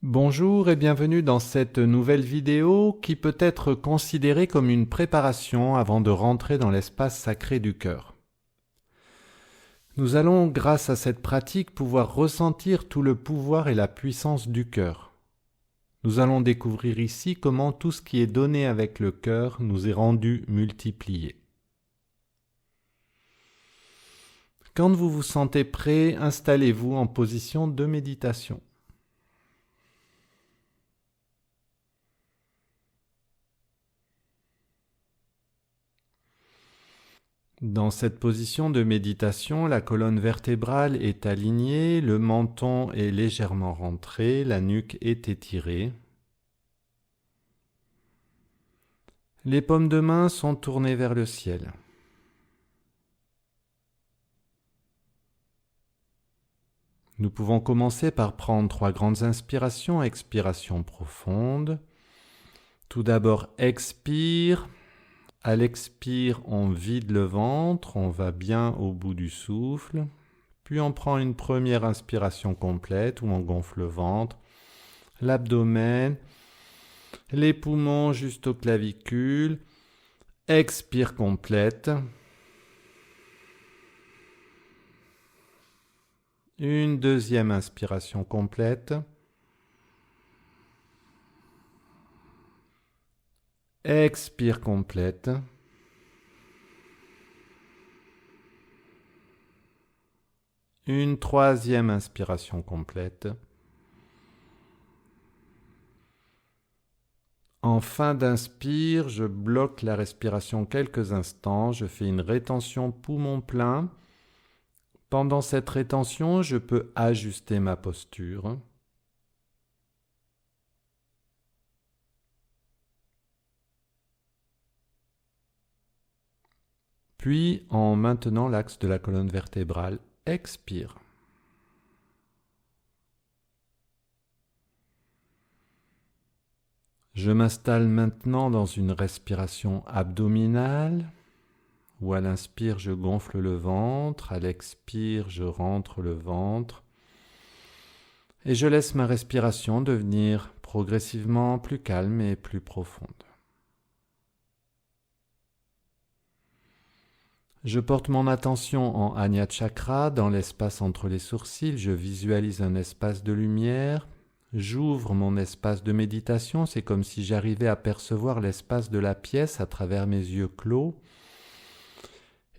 Bonjour et bienvenue dans cette nouvelle vidéo qui peut être considérée comme une préparation avant de rentrer dans l'espace sacré du cœur. Nous allons, grâce à cette pratique, pouvoir ressentir tout le pouvoir et la puissance du cœur. Nous allons découvrir ici comment tout ce qui est donné avec le cœur nous est rendu multiplié. Quand vous vous sentez prêt, installez-vous en position de méditation. Dans cette position de méditation, la colonne vertébrale est alignée, le menton est légèrement rentré, la nuque est étirée. Les paumes de main sont tournées vers le ciel. Nous pouvons commencer par prendre 3 grandes inspirations, expiration profonde. Tout d'abord, expire. À l'expire, on vide le ventre, on va bien au bout du souffle. Puis on prend une première inspiration complète où on gonfle le ventre, l'abdomen, les poumons jusqu'aux clavicules. Expire complète. Une deuxième inspiration complète. Expire complète. Une troisième inspiration complète. En fin d'inspire, je bloque la respiration quelques instants, je fais une rétention poumon plein. Pendant cette rétention, je peux ajuster ma posture. Puis, en maintenant l'axe de la colonne vertébrale, expire. Je m'installe maintenant dans une respiration abdominale, où à l'inspire, je gonfle le ventre, à l'expire, je rentre le ventre, et je laisse ma respiration devenir progressivement plus calme et plus profonde. Je porte mon attention en Ajna Chakra, dans l'espace entre les sourcils, je visualise un espace de lumière, j'ouvre mon espace de méditation, c'est comme si j'arrivais à percevoir l'espace de la pièce à travers mes yeux clos,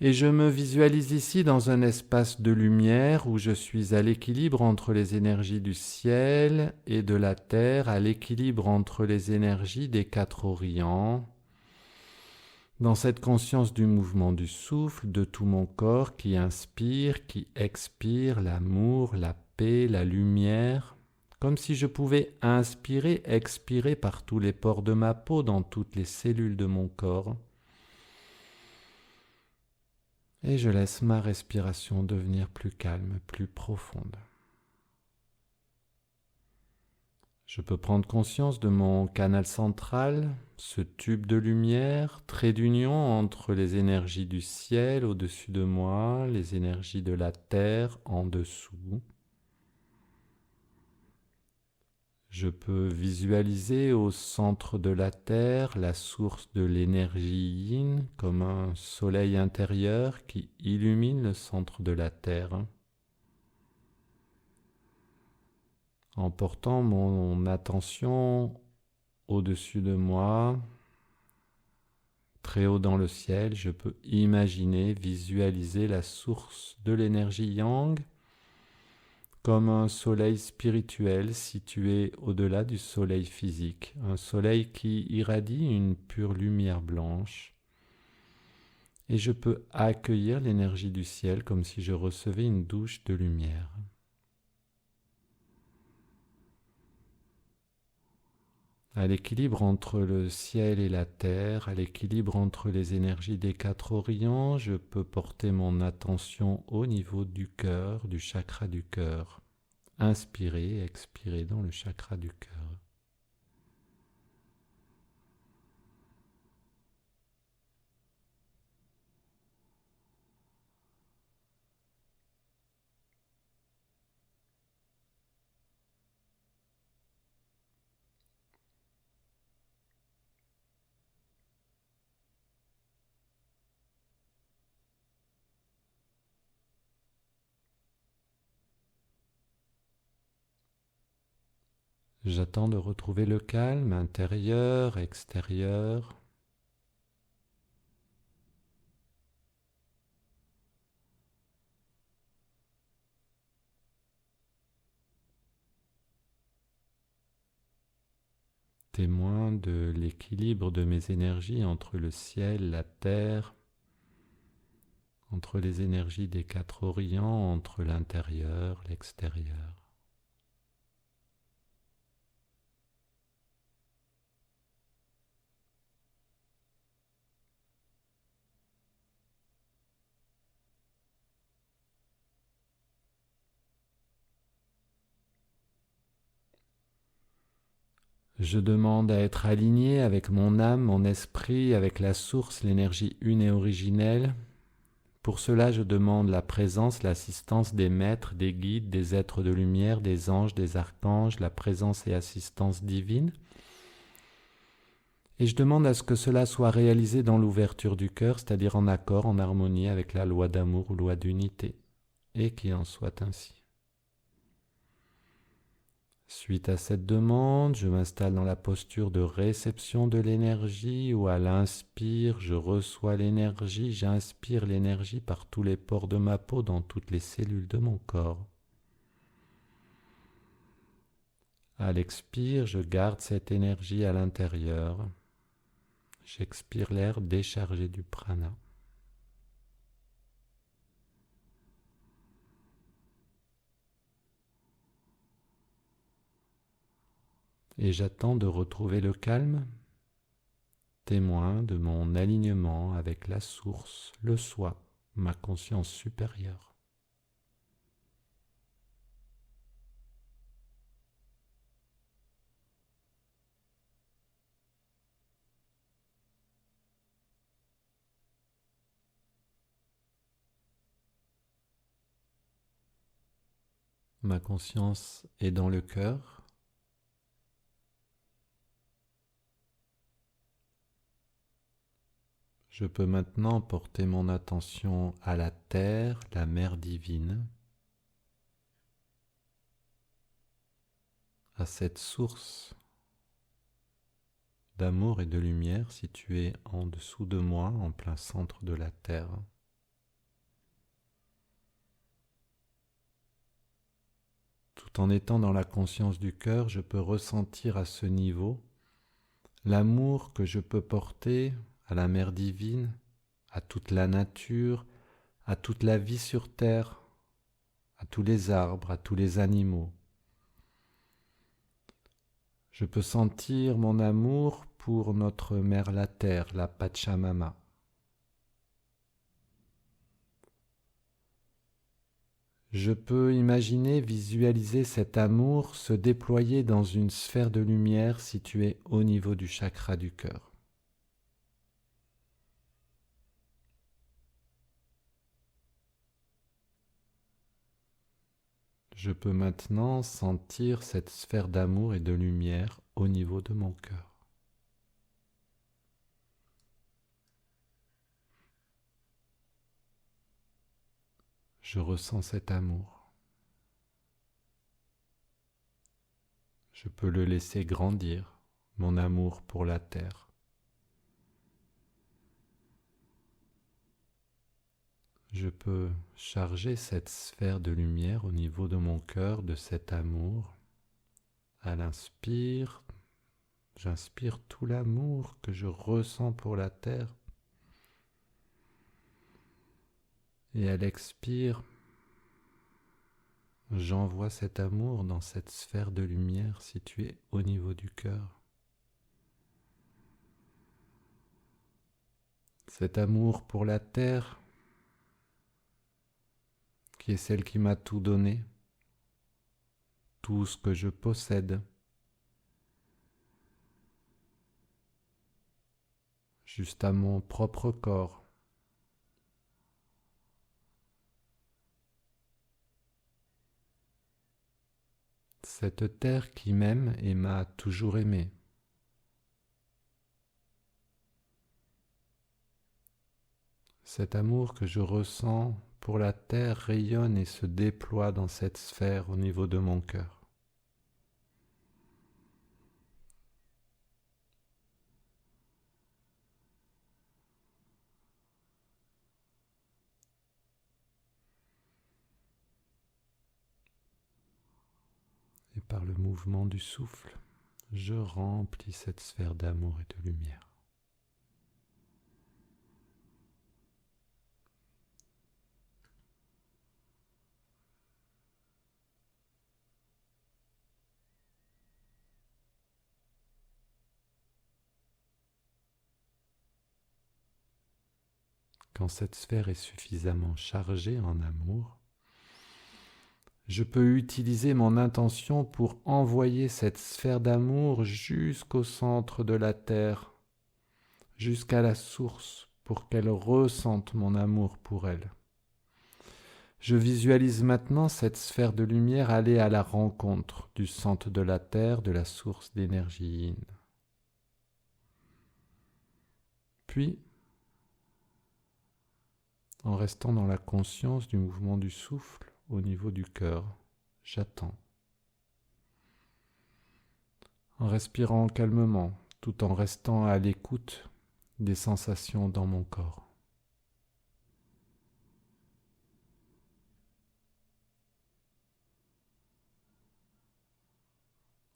et je me visualise ici dans un espace de lumière où je suis à l'équilibre entre les énergies du ciel et de la terre, à l'équilibre entre les énergies des 4 orients, dans cette conscience du mouvement du souffle, de tout mon corps qui inspire, qui expire, l'amour, la paix, la lumière, comme si je pouvais inspirer, expirer par tous les pores de ma peau, dans toutes les cellules de mon corps. Et je laisse ma respiration devenir plus calme, plus profonde. Je peux prendre conscience de mon canal central, ce tube de lumière, trait d'union entre les énergies du ciel au-dessus de moi, les énergies de la terre en dessous. Je peux visualiser au centre de la terre la source de l'énergie yin comme un soleil intérieur qui illumine le centre de la terre. En portant mon attention au-dessus de moi, très haut dans le ciel, je peux imaginer, visualiser la source de l'énergie yang comme un soleil spirituel situé au-delà du soleil physique, un soleil qui irradie une pure lumière blanche. Et je peux accueillir l'énergie du ciel comme si je recevais une douche de lumière. À l'équilibre entre le ciel et la terre, à l'équilibre entre les énergies des 4 orients, je peux porter mon attention au niveau du cœur, du chakra du cœur. Inspirer, expirer dans le chakra du cœur. J'attends de retrouver le calme intérieur, extérieur. Témoin de l'équilibre de mes énergies entre le ciel, la terre, entre les énergies des quatre orients, entre l'intérieur, l'extérieur. Je demande à être aligné avec mon âme, mon esprit, avec la source, l'énergie une et originelle. Pour cela, je demande la présence, l'assistance des maîtres, des guides, des êtres de lumière, des anges, des archanges, la présence et assistance divine. Et je demande à ce que cela soit réalisé dans l'ouverture du cœur, c'est-à-dire en accord, en harmonie avec la loi d'amour ou loi d'unité, et qu'il en soit ainsi. Suite à cette demande, je m'installe dans la posture de réception de l'énergie où à l'inspire, je reçois l'énergie, j'inspire l'énergie par tous les pores de ma peau dans toutes les cellules de mon corps. À l'expire, je garde cette énergie à l'intérieur. J'expire l'air déchargé du prana. Et j'attends de retrouver le calme, témoin de mon alignement avec la source, le soi, ma conscience supérieure. Ma conscience est dans le cœur. Je peux maintenant porter mon attention à la terre, la mère divine, à cette source d'amour et de lumière située en dessous de moi, en plein centre de la terre. Tout en étant dans la conscience du cœur, je peux ressentir à ce niveau l'amour que je peux porter à la mère divine, à toute la nature, à toute la vie sur terre, à tous les arbres, à tous les animaux. Je peux sentir mon amour pour notre mère la terre, la Pachamama. Je peux imaginer, visualiser cet amour se déployer dans une sphère de lumière située au niveau du chakra du cœur. Je peux maintenant sentir cette sphère d'amour et de lumière au niveau de mon cœur. Je ressens cet amour. Je peux le laisser grandir, mon amour pour la terre. Je peux charger cette sphère de lumière au niveau de mon cœur de cet amour. À l'inspire, j'inspire tout l'amour que je ressens pour la terre. Et à l'expire, j'envoie cet amour dans cette sphère de lumière située au niveau du cœur. Cet amour pour la terre, qui est celle qui m'a tout donné, tout ce que je possède, juste à mon propre corps. Cette terre qui m'aime et m'a toujours aimé. Cet amour que je ressens pour la terre rayonne et se déploie dans cette sphère au niveau de mon cœur. par le mouvement du souffle, je remplis cette sphère d'amour et de lumière. Quand cette sphère est suffisamment chargée en amour, je peux utiliser mon intention pour envoyer cette sphère d'amour jusqu'au centre de la Terre, jusqu'à la source, pour qu'elle ressente mon amour pour elle. Je visualise maintenant cette sphère de lumière aller à la rencontre du centre de la Terre, de la source d'énergie yin. Puis, en restant dans la conscience du mouvement du souffle au niveau du cœur, j'attends. En respirant calmement, tout en restant à l'écoute des sensations dans mon corps.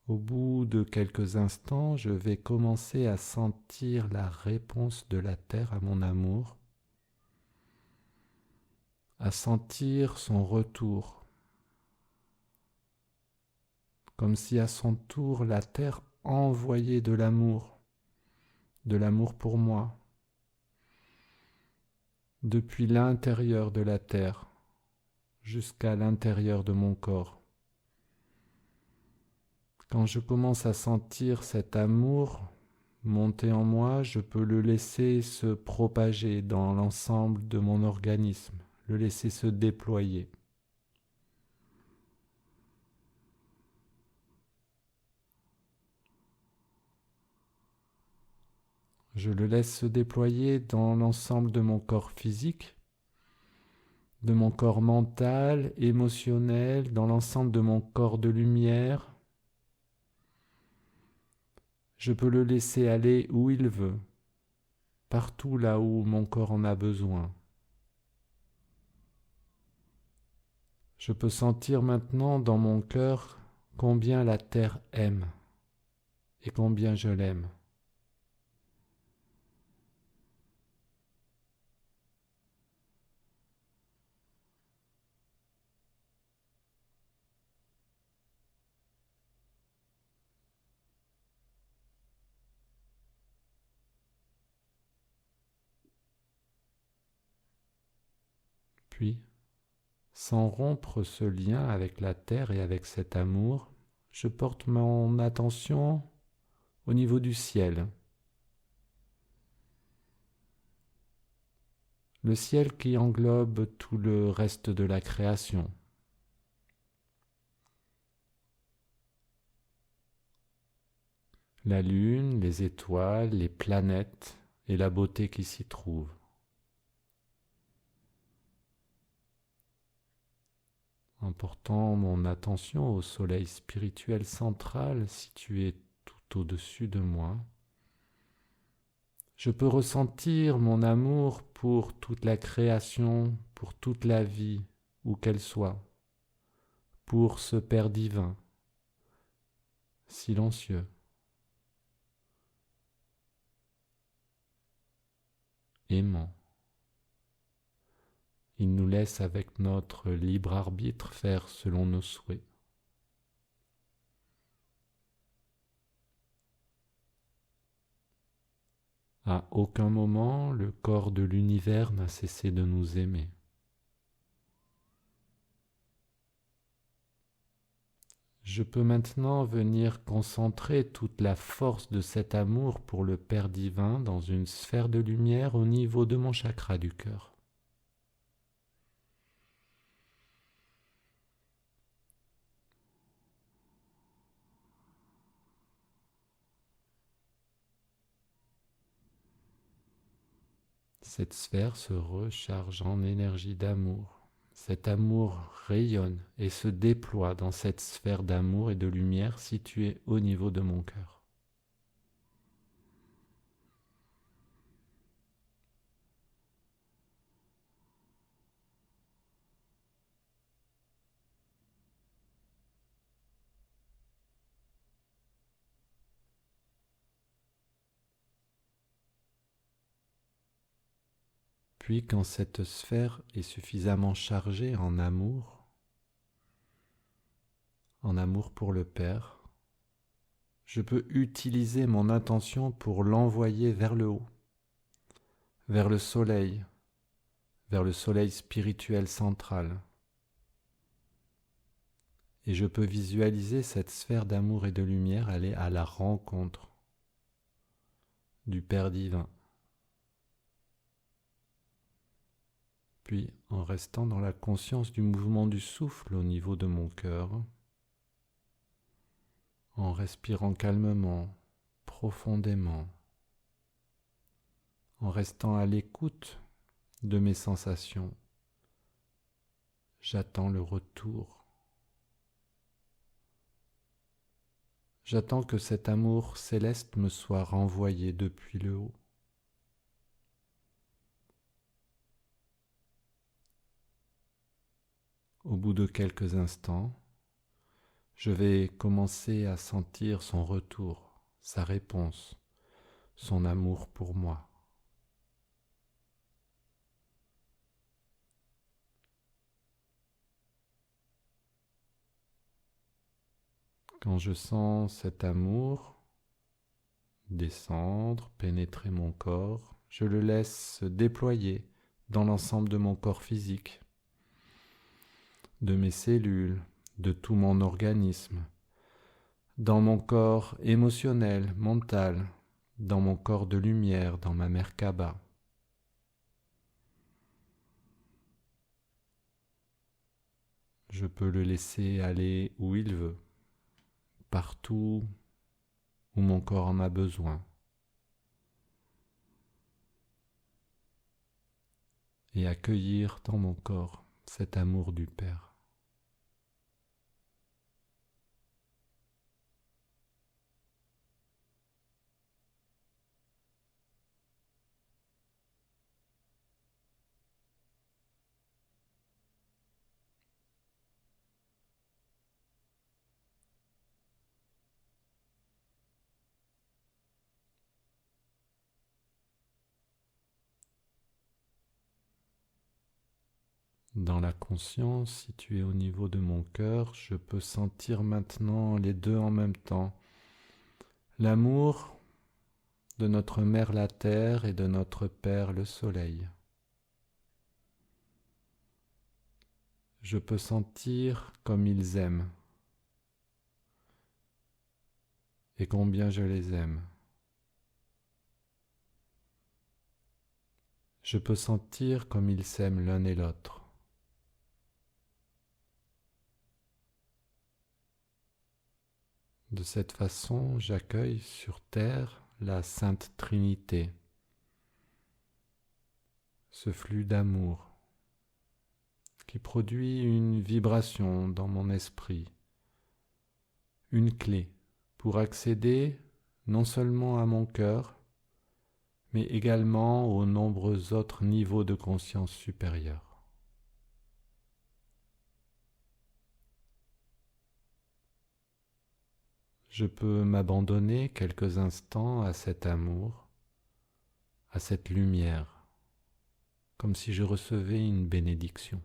Au bout de quelques instants, je vais commencer à sentir la réponse de la Terre à mon amour, à sentir son retour, comme si à son tour la Terre envoyait de l'amour pour moi, depuis l'intérieur de la Terre jusqu'à l'intérieur de mon corps. Quand je commence à sentir cet amour monter en moi, je peux le laisser se propager dans l'ensemble de mon organisme, le laisser se déployer. Je le laisse se déployer dans l'ensemble de mon corps physique, de mon corps mental, émotionnel, dans l'ensemble de mon corps de lumière. Je peux le laisser aller où il veut, partout là où mon corps en a besoin. Je peux sentir maintenant dans mon cœur combien la terre aime et combien je l'aime. Puis, sans rompre ce lien avec la terre et avec cet amour, je porte mon attention au niveau du ciel. Le ciel qui englobe tout le reste de la création. La lune, les étoiles, les planètes et la beauté qui s'y trouve. En portant mon attention au soleil spirituel central situé tout au-dessus de moi, je peux ressentir mon amour pour toute la création, pour toute la vie, où qu'elle soit, pour ce Père divin, silencieux, aimant. Il nous laisse avec notre libre arbitre faire selon nos souhaits. À aucun moment, le corps de l'univers n'a cessé de nous aimer. Je peux maintenant venir concentrer toute la force de cet amour pour le Père divin dans une sphère de lumière au niveau de mon chakra du cœur. Cette sphère se recharge en énergie d'amour. Cet amour rayonne et se déploie dans cette sphère d'amour et de lumière située au niveau de mon cœur. Puis quand cette sphère est suffisamment chargée en amour pour le Père, je peux utiliser mon intention pour l'envoyer vers le haut, vers le soleil spirituel central. Et je peux visualiser cette sphère d'amour et de lumière aller à la rencontre du Père divin. Puis, en restant dans la conscience du mouvement du souffle au niveau de mon cœur, en respirant calmement, profondément, en restant à l'écoute de mes sensations, j'attends le retour. J'attends que cet amour céleste me soit renvoyé depuis le haut. Au bout de quelques instants, je vais commencer à sentir son retour, sa réponse, son amour pour moi. Quand je sens cet amour descendre, pénétrer mon corps, je le laisse se déployer dans l'ensemble de mon corps physique, de mes cellules, de tout mon organisme, dans mon corps émotionnel, mental, dans mon corps de lumière, dans ma Merkaba. Je peux le laisser aller où il veut, partout où mon corps en a besoin. Et accueillir dans mon corps cet amour du Père. Dans la conscience située au niveau de mon cœur, je peux sentir maintenant les deux en même temps. L'amour de notre Mère la Terre et de notre Père le Soleil. Je peux sentir comme ils aiment et combien je les aime. Je peux sentir comme ils s'aiment l'un et l'autre. De cette façon, j'accueille sur terre la Sainte Trinité, ce flux d'amour qui produit une vibration dans mon esprit, une clé pour accéder non seulement à mon cœur, mais également aux nombreux autres niveaux de conscience supérieure. Je peux m'abandonner quelques instants à cet amour, à cette lumière, comme si je recevais une bénédiction.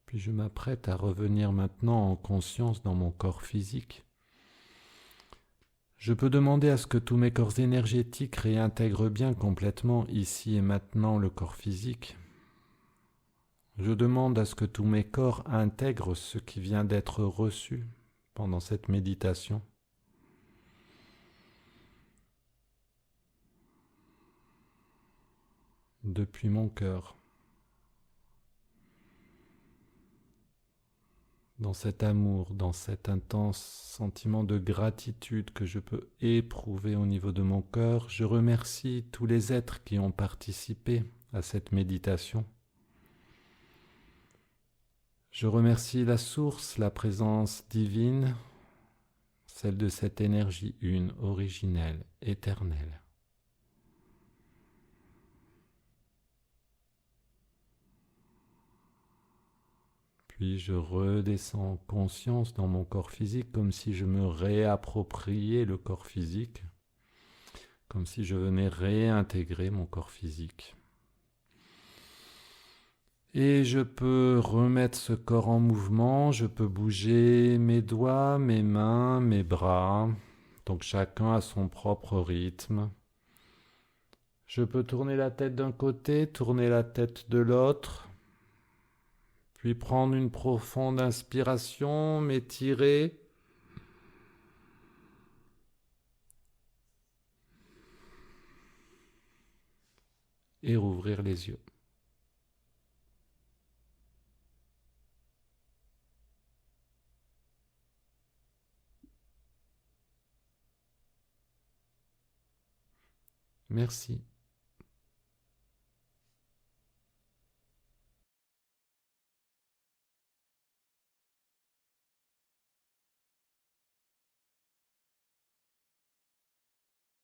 Puis je m'apprête à revenir maintenant en conscience dans mon corps physique. Je peux demander à ce que tous mes corps énergétiques réintègrent bien complètement ici et maintenant le corps physique. Je demande à ce que tous mes corps intègrent ce qui vient d'être reçu pendant cette méditation. Depuis mon cœur, dans cet amour, dans cet intense sentiment de gratitude que je peux éprouver au niveau de mon cœur, je remercie tous les êtres qui ont participé à cette méditation. Je remercie la source, la présence divine, celle de cette énergie une, originelle, éternelle. Puis je redescends en conscience dans mon corps physique comme si je me réappropriais le corps physique, comme si je venais réintégrer mon corps physique. Et je peux remettre ce corps en mouvement, je peux bouger mes doigts, mes mains, mes bras, donc chacun à son propre rythme. Je peux tourner la tête d'un côté, tourner la tête de l'autre, puis prendre une profonde inspiration, m'étirer. Et rouvrir les yeux. Merci.